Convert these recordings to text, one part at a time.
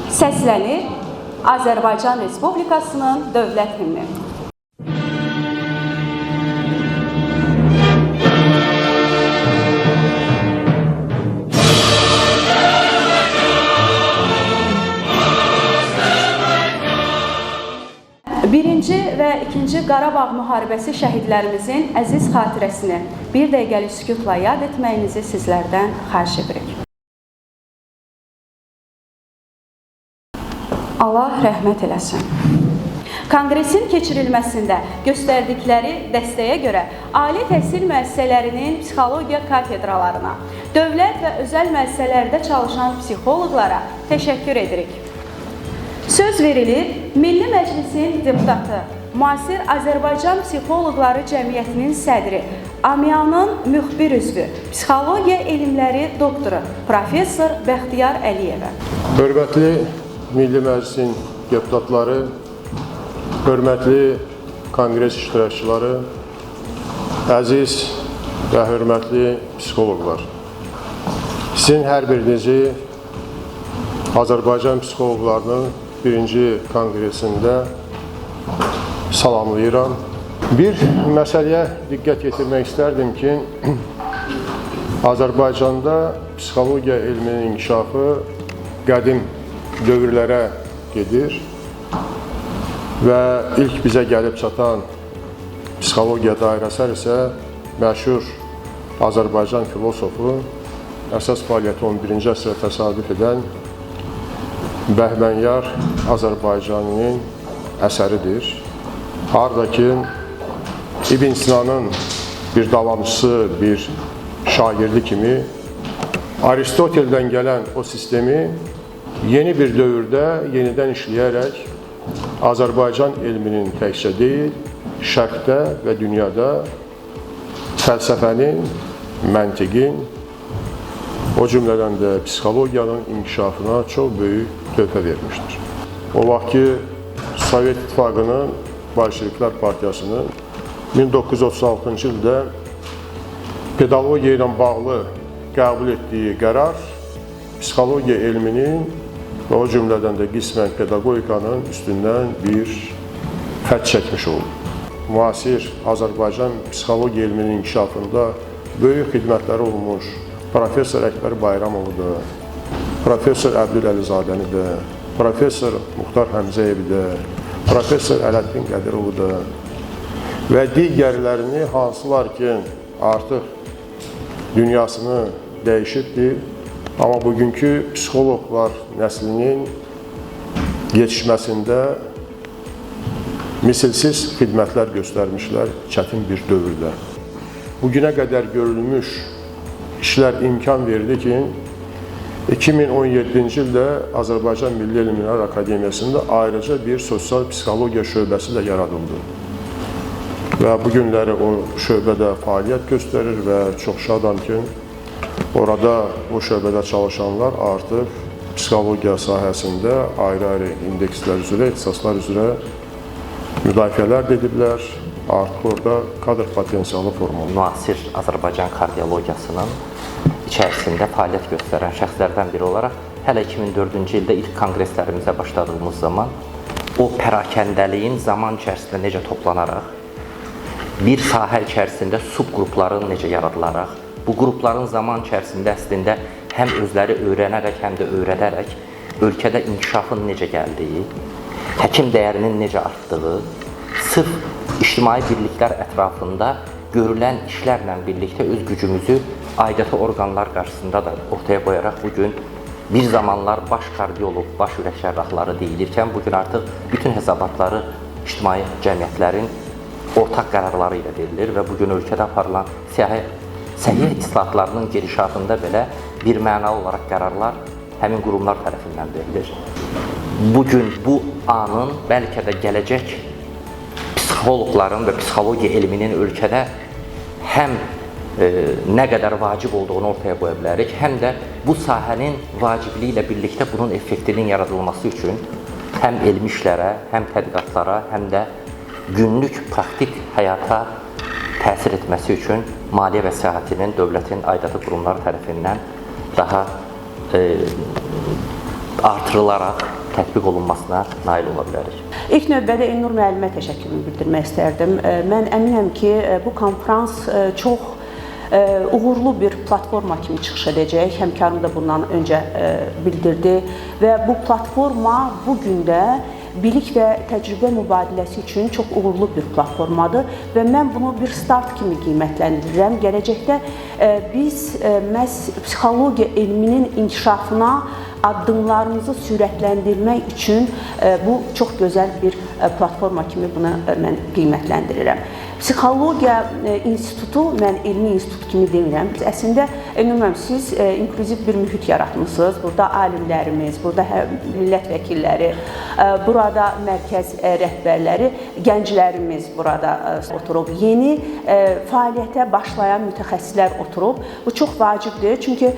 Səslənir Azərbaycan Respublikasının dövlət himni. Birinci və ikinci Qarabağ müharibəsi şəhidlərimizin əziz xatirəsini bir dəqiqəlik sükutla yad etməyinizi sizlərdən xahiş edirik. Allah rəhmət eləsin. Konqresin keçirilməsində göstərdikləri dəstəyə görə ali təhsil müəssisələrinin psixologiya kafedralarına, dövlət və özəl müəssisələrdə çalışan psixoloqlara təşəkkür edirik. Söz verilir, Milli Məclisin deputatı, müasir Azərbaycan Psixoloqları Cəmiyyətinin sədri, AMİA-nın müxbir üzvü, psixologiya elmləri doktoru, professor Bəxtiyar Əliyevə. Hörmətli Milli Məclisin deputatları, hörmətli konqres iştirakçıları, əziz və hörmətli psixoloqlar. Sizin hər birinizi Azərbaycan psixoloqlarının birinci konqresində salamlayıram. Bir məsələyə diqqət yetirmək istərdim ki, Azərbaycanda psixologiya elminin inkişafı qədim dövrlərə gedir və ilk bizə gəlib çatan psixologiya dairəsi isə məşhur Azərbaycan filosofu, əsas fəaliyyəti 11-ci əsrə təsadüf edən Bəhmənyar Azərbaycaninin əsəridir. Harada ki, İbn Sinanın bir davamçısı, bir şagirdi kimi Aristoteldən gələn o sistemi yeni bir dövrdə yenidən işləyərək Azərbaycan elminin təkcə deyil, şərqdə və dünyada fəlsəfənin, məntiqin, o cümlədən də psixologiyanın inkişafına çox böyük töhfə vermişdir. O vaxt ki, Sovet İttifaqının, Bolşeviklər Partiyasının 1936-cı ildə pedagogiyya ilə bağlı qəbul etdiyi qərar psixologiya elminin və o cümlədən də qismən pedagogikanın üstündən bir xətt çəkmiş oldu. Müasir Azərbaycan psixologiya elminin inkişafında böyük xidmətləri olmuş Professor Əkbər Bayramovu, Professor Əbdüləlizadəni də, Professor Muxtar Həmzəyevi də, Professor Ələddin Qədirovu da və digərlərini hansılar ki, artıq dünyasını dəyişibdir, amma bugünkü psixoloqlar nəslinin yetişməsində misilsiz xidmətlər göstərmişlər çətin bir dövrdə. Bugünə qədər görülmüş işlər imkan verdi ki, 2017-ci ildə Azərbaycan Milli Elmlər Akademiyasında ayrıca bir sosial psixologiya şöbəsi də yaradıldı. Və bu günləri o şöbədə fəaliyyət göstərir və çox şadam ki, orada o şöbədə çalışanlar artıq psixologiya sahəsində ayrı-ayrı indekslər üzrə, ixtisaslar üzrə müdafiələr ediblər. Artıq orada kadr potensialı formalı. Müasir Azərbaycan kardiologiyasının içərisində fəaliyyət göstərən şəxslərdən biri olaraq hələ 2004-cü ildə ilk konqreslərimizə başladığımız zaman o pərakəndəliyin zaman içərisində necə toplanaraq, bir sahə içərisində subqrupların necə yaradılaraq, bu qrupların zaman içərisində əslində həm özləri öyrənərək, həm də öyrədərək ölkədə inkişafın necə gəldiyi, həkim dəyərinin necə artdığı, sırf ictimai birliklər ətrafında görülən işlərlə birlikdə öz gücümüzü aidiyyatı orqanlar qarşısında da ortaya qoyaraq bugün bir zamanlar baş kardioloq, baş ürək cərrahları deyilirkən bugün artıq bütün hesabatları ictimai cəmiyyətlərin ortaq qərarları ilə verilir və bugün ölkədə aparılan səhiyyə islahatlarının gedişatında belə bir mənalı olaraq qərarlar həmin qurumlar tərəfindən verilir. Bugün bu anın bəlkə də gələcək psixoloqların və psixologiya elminin ölkədə həm nə qədər vacib olduğunu ortaya qoya bilərik, həm də bu sahənin vacibliyi ilə birlikdə bunun effektinin yaradılması üçün həm elmi işlərə, həm tədqiqatlara, həm də günlük praktik həyata təsir etməsi üçün maliyyə vəsaitinin dövlətin aidiyyatı qurumları tərəfindən daha artırılaraq tətbiq olunmasına nail ola bilərik. İlk növbədə Elnur müəllimə təşəkkürümü bildirmək istərdim. Mən əminəm ki, bu konfrans çox uğurlu bir platforma kimi çıxış edəcək. Həmkarım da bundan öncə bildirdi və bu platforma bu gün də bilik və təcrübə mübadiləsi üçün çox uğurlu bir platformadır və mən bunu bir start kimi qiymətləndirirəm. Gələcəkdə biz məhz psixologiya elminin inkişafına addımlarımızı sürətləndirmək üçün bu çox gözəl bir platforma kimi bunu mən qiymətləndirirəm. Psixologiya institutu, mən elmi institut kimi demirəm. Əslində, Elnur, siz inklüziv bir mühit yaratmışsınız. Burada alimlərimiz, burada millət vəkilləri, burada mərkəz rəhbərləri, gənclərimiz burada oturub. Yeni fəaliyyətə başlayan mütəxəssislər oturub. Bu çox vacibdir, çünki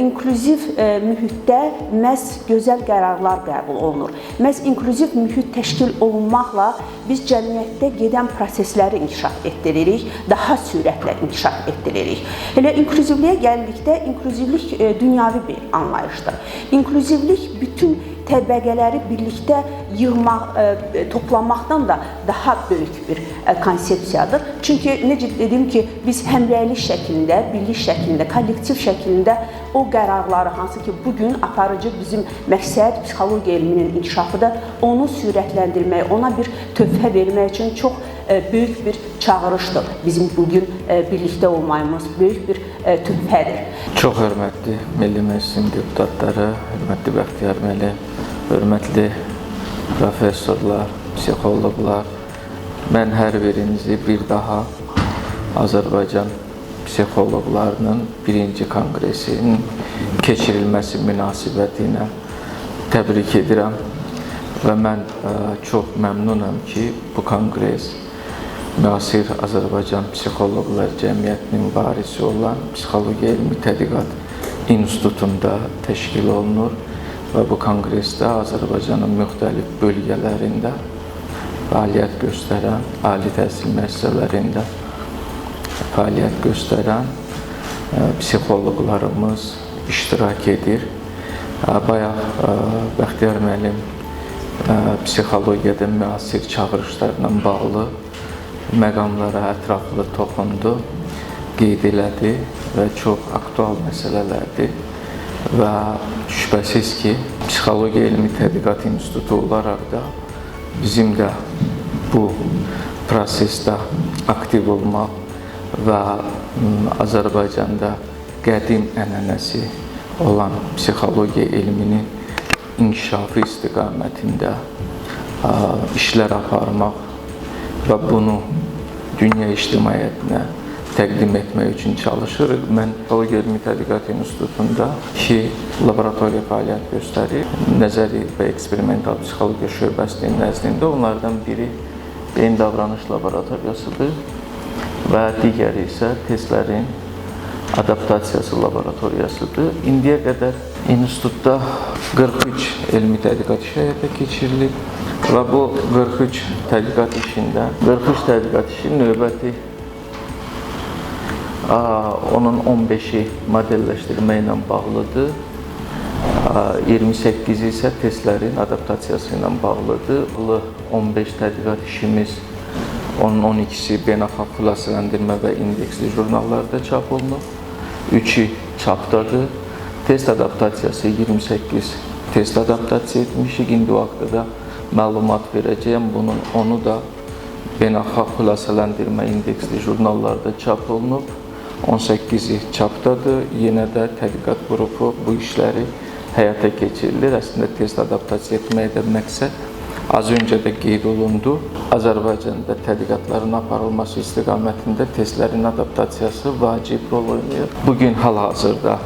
inklüziv mühitdə məhz gözəl qərarlar qəbul olunur. Məhz inklüziv mühit təşkil olunmaqla biz cəmiyyətdə gedən prosesləri inkişaf etdiririk, daha sürətlə inkişaf etdiririk. Elə inklüzivliyə gəldikdə, inklüzivlik dünyavi bir anlayışdır. İnklüzivlik bütün təbəqələri birlikdə yığmaq, toplamaqdan da daha böyük bir konsepsiyadır. Çünki necə dedim ki, biz həmrəylik şəklində, birlik şəklində, kollektiv şəklində o qərarları, hansı ki, bugün aparıcı bizim məqsəd psixologiya elminin inkişafıdır, onu sürətləndirmək, ona bir töhfə vermək üçün çox böyük bir çağırışdır. Bizim bugün birlikdə olmağımız böyük bir töhfədir. Çox hörmətli Milli Məclisin deputatları, hörmətli Bəxtiyar müəllim, hörmətli professorlar, psixoloqlar, mən hər birinizi bir daha Azərbaycan psixoloqlarının 1-ci konqresinin keçirilməsi münasibəti ilə təbrik edirəm və mən çox məmnunam ki, bu konqres müasir Azərbaycan Psixoloqlar Cəmiyyətinin varisi olan Psixologiya Elmi Tədqiqat İnstitutunda təşkil olunur və bu konqresdə Azərbaycanın müxtəlif bölgələrində fəaliyyət göstərən, ali təhsil müəssisələrində fəaliyyət göstərən psixoloqlarımız iştirak edir. Bayaq Bəxtiyar müəllim psixologiyada müasir çağırışlarla bağlı məqamlara ətraflı toxundu, qeyd elədi və çox aktual məsələlərdir və şübhəsiz ki, Psixologiya Elmi Tədqiqat İnstitutu olaraq da bizim də bu prosesdə aktiv olmaq və Azərbaycanda qədim ənənəsi olan psixologiya elminin inkişafı istiqamətində işlər aparmaq və bunu dünya ictimaiyyətinə təqdim etmək üçün çalışırıq. Mən Psixologiya Elmi Tədqiqat İnstitutunda 2 laboratoriya fəaliyyət göstərir. Nəzəri və eksperimental psixologiya şöbəsinin nəzdində onlardan biri beyin davranış laboratoriyasıdır və digəri isə testlərin adaptasiyası laboratoriyasıdır. İndiyə qədər institutda 43 elmi tədqiqat işi həyata keçirilib və bu 43 tədqiqat işində 43 tədqiqat işi növbəti onun 15-i modelləşdirmə ilə bağlıdır. 28-i isə testlərin adaptasiyası ilə bağlıdır. 15 tədqiqat işimiz, onun 12-si beynəlxalq xülasələndirmə və indeksli jurnallarda çap olunub. 3-ü çapdadır. Test adaptasiyası 28 test adaptasiya etmişik. İndi o haqqda məlumat verəcəyəm. Bunun 10-u da beynəlxalq xülasələndirmə indeksli jurnallarda çap olunub. 18-i çapdadır. Yenə də tədqiqat qrupu bu işləri həyata keçirilir. Əslində test adaptasiya etməkdə məqsəd az öncə də qeyd olundu. Azərbaycanda tədqiqatların aparılması istiqamətində testlərin adaptasiyası vacib rol oynayır. Bugün hal-hazırda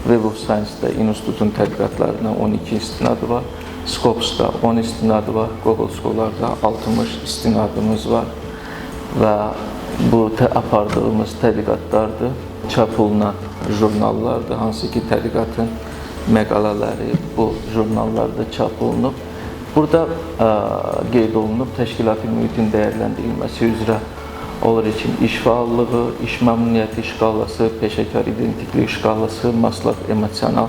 Web of Science-da institutun tədqiqatlarına 12 istinadı var. Scopus-da 10 istinadı var. Google Scholar-da 60 istinadımız var və bu apardığımız tədqiqatlardır, çap olunan jurnallardır, hansı ki tədqiqatın məqalələri bu jurnallarda çap olunub. Burada qeyd olunub təşkilati mühitin dəyərləndirilməsi üzrə olur için iş fəallığı, iş məmnuniyyəti şkalası, peşəkar identiklik şkalası, maslaq emosional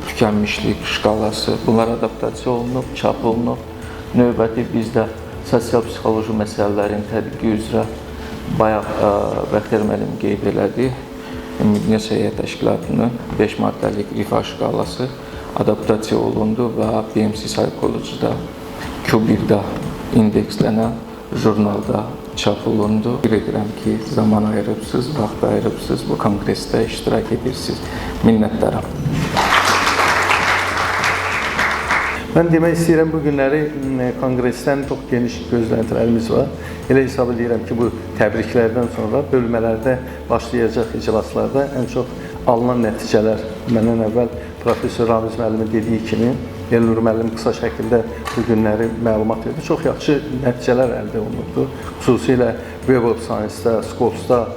tükənmişlik şkalası, bunlar adaptasiya olunub, çap olunub. Növbəti bizdə sosial-psixoloji məsələlərin tədqiqi üzrə bayaq Bəxtiyar müəllim qeyd elədi. Dünya Səhiyyə Təşkilatının 5 maddəlik ifa şkalası adaptasiya olundu və BMC Psychology-da Q1-də indekslənən jurnalda çap olundu. Qeyd edirəm ki, zaman ayırıbsınız, vaxt ayırıbsınız, bu konqresdə iştirak edirsiniz. Minnətdaram. Mən demək istəyirəm, bu günləri konqresdən çox geniş gözləntilərimiz var. Elə hesab edirəm ki, bu təbriklərdən sonra bölmələrdə başlayacaq iclaslarda ən çox alınan nəticələr, məndən əvvəl Profesör Ramiz müəllimin dediyi kimi, Elnur müəllim qısa şəkildə bu günləri məlumat verdi. Çox yaxşı nəticələr əldə olunubdur. Xüsusilə Web of Science-da, Scopus-da,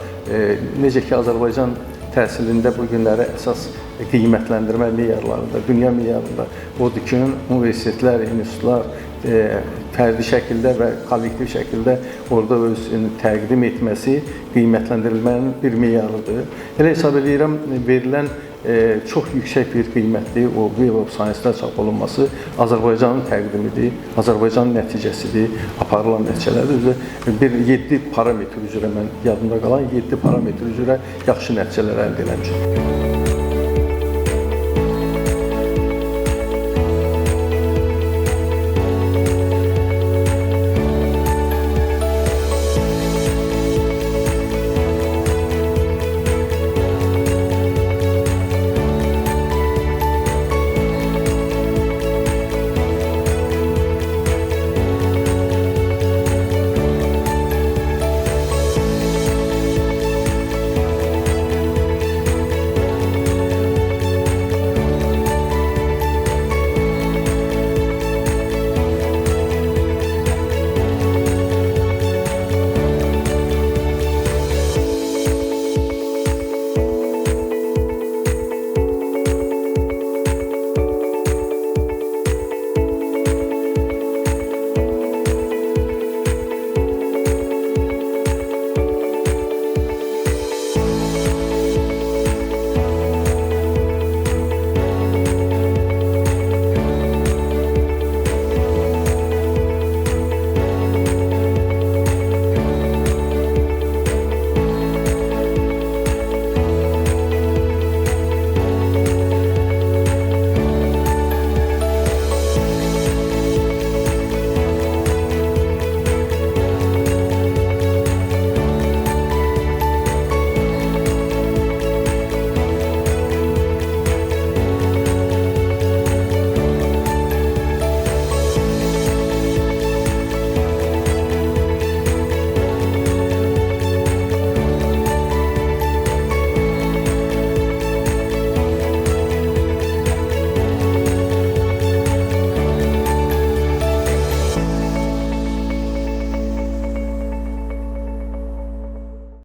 necə ki, Azərbaycan təhsilində bu günləri əsas qiymətləndirmə meyarlarında, dünya meyarında odur ki, universitetlər, institutlar fərdi şəkildə və kollektiv şəkildə orada özünü təqdim etməsi qiymətləndirilmənin bir meyarıdır. Elə hesab edirəm, verilən çox yüksək bir qiymətli o Web of Science-da çap olunması Azərbaycanın təqdimidir, Azərbaycanın nəticəsidir, aparılan nəticələrdir. Bir 7 parametr üzrə, mən yadımda qalan 7 parametr üzrə yaxşı nəticələr əldə eləmişəm.